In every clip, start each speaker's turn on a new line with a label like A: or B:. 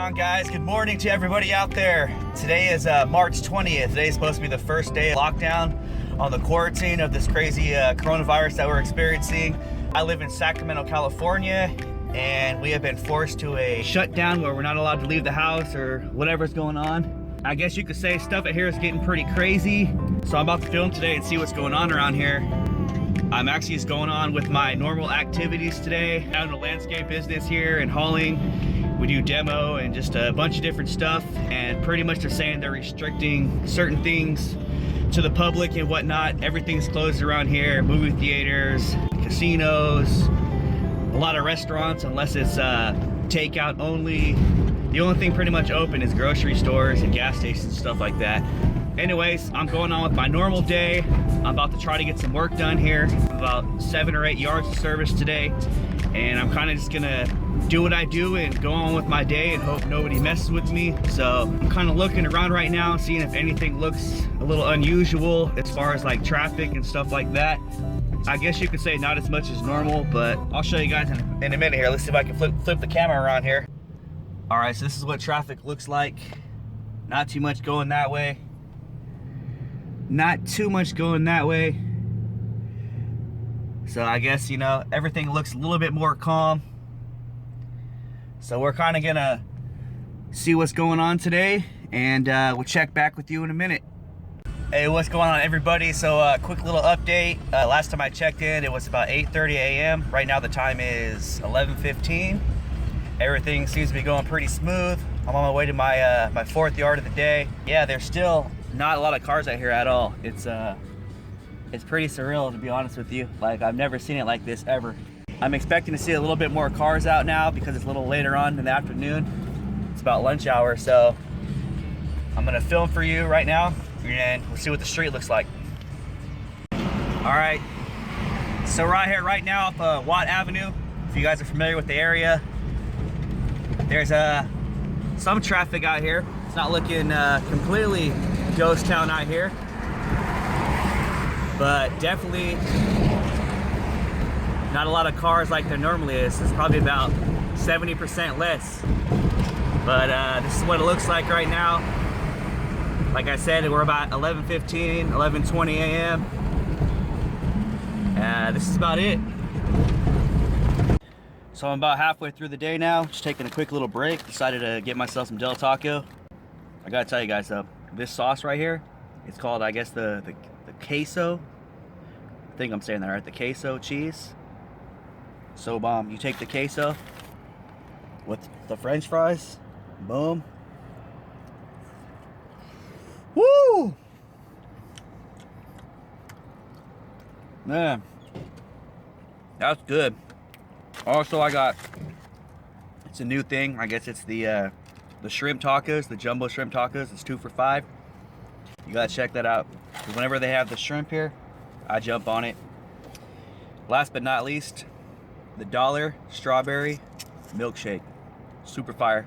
A: on, guys? Good morning to everybody out there. Today is March 20th. Today is supposed to be the first day of lockdown on the quarantine of this crazy coronavirus that we're experiencing. I live in Sacramento, California, and we have been forced to a shutdown where we're not allowed to leave the house or whatever's going on. I guess you could say stuff out here is getting pretty crazy. So I'm about to film today and see what's going on around here. I'm actually just going on with my normal activities today. Out in the landscape business here and hauling. We do demo and just a bunch of different stuff. And pretty much they're saying they're restricting certain things to the public and whatnot. Everything's closed around here. Movie theaters, casinos, a lot of restaurants unless it's takeout only. The only thing pretty much open is grocery stores and gas stations and stuff like that. Anyways, I'm going on with my normal day. I'm about to try to get some work done here. About 7 or 8 yards of service today. And I'm kind of just gonna do what I do and go on with my day and hope nobody messes with me. So I'm kind of looking around right now, seeing if anything looks a little unusual as far as like traffic and stuff like that. I guess you could say not as much as normal, but I'll show you guys in a minute here. Let's see if I can flip the camera around here. All right, so this is what traffic looks like. Not too much going that way. Not too much going that way. So I guess, you know, everything looks a little bit more calm. So we're kind of gonna see what's going on today, and we'll check back with you in a minute. Hey, what's going on, everybody? So quick little update. Last time I checked in, it was about 8:30 a.m. Right now the time is 11:15. Everything seems to be going pretty smooth. I'm on my way to my my 4th yard of the day. Yeah, there's still not a lot of cars out here at all. It's pretty surreal, to be honest with you. Like, I've never seen it like this ever. I'm expecting to see a little bit more cars out now because it's a little later on in the afternoon. It's about lunch hour, so I'm gonna film for you right now and we'll see what the street looks like. All right, so right here right now off Watt Avenue, if you guys are familiar with the area, there's some traffic out here. It's not looking completely ghost town out here, but definitely not a lot of cars like there normally is. It's probably about 70% less, but this is what it looks like right now. Like I said, we're about 11:15, 11:20 a.m. This is about it. So I'm about halfway through the day now, just taking a quick little break. Decided to get myself some Del Taco. I gotta tell you guys though, this sauce right here, it's called, I guess, the queso. I think I'm saying that right, the queso cheese. So bomb. You take the queso with the French fries, boom. Woo! Man, that's good. Also, I got, it's a new thing. I guess it's the shrimp tacos, the jumbo shrimp tacos. It's 2 for $5. You gotta check that out. Whenever they have the shrimp here, I jump on it. Last but not least, the $1 strawberry milkshake. Super fire.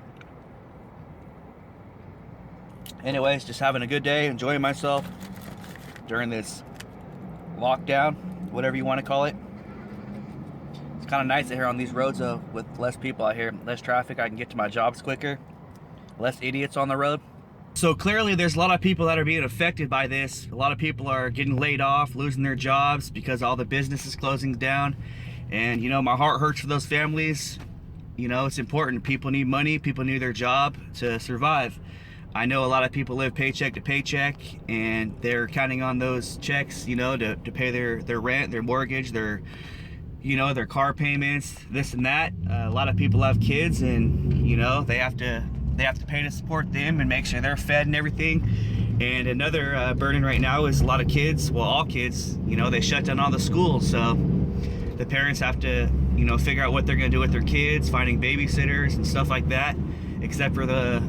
A: Anyways, just having a good day, enjoying myself during this lockdown, whatever you want to call it. It's kind of nice out here on these roads though, with less people out here, less traffic. I can get to my jobs quicker, less idiots on the road. So clearly there's a lot of people that are being affected by this. A lot of people are getting laid off, losing their jobs because all the business is closing down. And you know, my heart hurts for those families. You know, it's important. People need money, people need their job to survive. I know a lot of people live paycheck to paycheck and they're counting on those checks, you know, to pay their rent, their mortgage, their, you know, their car payments, this and that. A lot of people have kids and, you know, they have to pay to support them and make sure they're fed and everything. And another burden right now is a lot of kids, well, all kids, you know, they shut down all the schools. So the parents have to, you know, figure out what they're gonna do with their kids, finding babysitters and stuff like that, except for the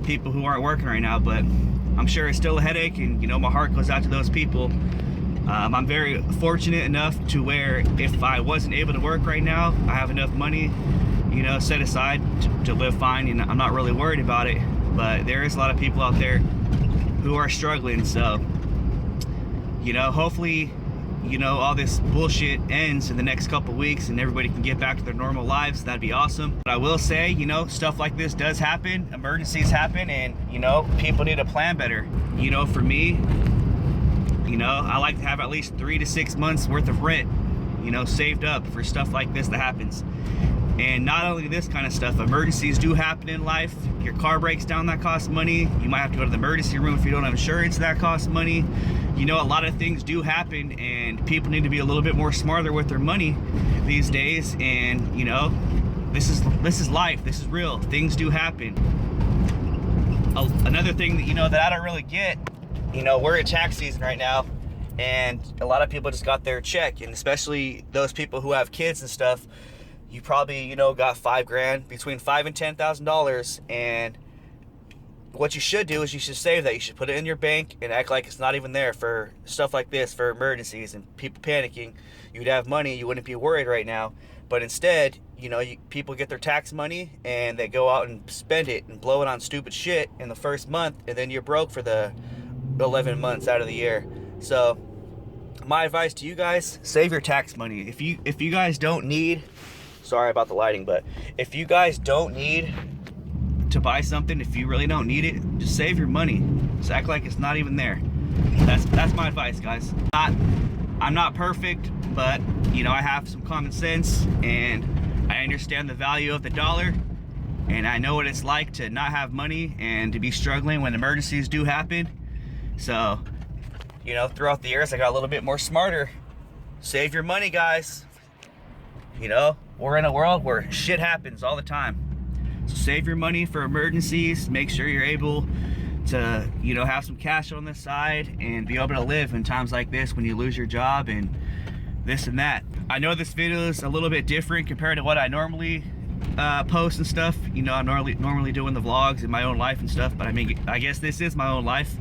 A: people who aren't working right now. But I'm sure it's still a headache, and you know, my heart goes out to those people. I'm very fortunate enough to where if I wasn't able to work right now, I have enough money, you know, set aside to live fine, and I'm not really worried about it. But there is a lot of people out there who are struggling. So, you know, hopefully you know, all this bullshit ends in the next couple weeks and everybody can get back to their normal lives. That'd be awesome. But I will say, you know, stuff like this does happen, emergencies happen, and you know, people need to plan better. You know, for me, you know, I like to have at least 3 to 6 months worth of rent, you know, saved up for stuff like this that happens. And not only this kind of stuff, emergencies do happen in life. Your car breaks down, that costs money. You might have to go to the emergency room if you don't have insurance, that costs money. You know, a lot of things do happen, and people need to be a little bit more smarter with their money these days. And you know, this is life, this is real, things do happen. Another thing that, you know, that I don't really get, you know, we're in tax season right now, and a lot of people just got their check, and especially those people who have kids and stuff. You probably, you know, got $5 grand, between $5,000 and $10,000, and what you should do is you should save that. You should put it in your bank and act like it's not even there for stuff like this, for emergencies and people panicking. You'd have money, you wouldn't be worried right now. But instead, you know, people get their tax money and they go out and spend it and blow it on stupid shit in the first month, and then you're broke for the 11 months out of the year. So my advice to you guys, save your tax money. If you guys don't need, sorry about the lighting, but if you guys don't need to buy something, if you really don't need it, just save your money. Just act like it's not even there. That's my advice, guys. I'm not perfect, but you know, I have some common sense, and I understand the value of the dollar, and I know what it's like to not have money and to be struggling when emergencies do happen. So, you know, throughout the years I got a little bit more smarter. Save your money, guys. You know, we're in a world where shit happens all the time. So save your money for emergencies. Make sure you're able to, you know, have some cash on the side and be able to live in times like this when you lose your job and this and that. I know this video is a little bit different compared to what I normally post and stuff. You know, I'm normally doing the vlogs in my own life and stuff, but I mean, I guess this is my own life.